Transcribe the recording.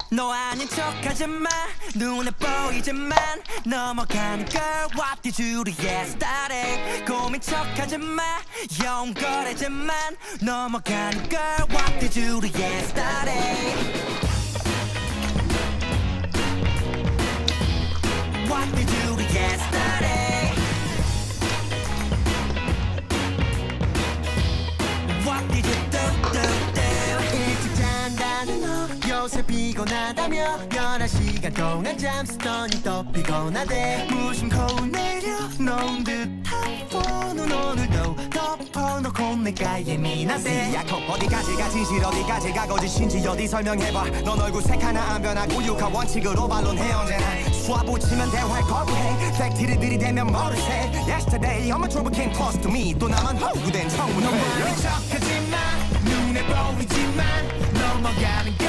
너 아닌 척하지마 눈에 보이지만 넘어가는 걸 What did you do yesterday 고민 척하지마 영거래지만 넘어가는 걸 What did you do yesterday What did you do yesterday What did you do 일찍 잔다는 너 요새 피곤하다며 11시간 동안 잠쓰더니 또 피곤하대 무심코 내려놓은 듯한 폰은 오늘도 덮어놓고 내가 예민하대 야코 어디까지가 진실 어디까지가 거짓인지 어디 설명해봐 넌 얼굴 색 하나 안 변하고 육하 원칙으로 반론해 언제나 쏴붙이면 대화를 거부해 팩트를 들이대면 뭐를 새 Yesterday I'm a trouble came close to me 또 나만 허구된 청문회 척하지마 눈에 보이지만 넘어가는 게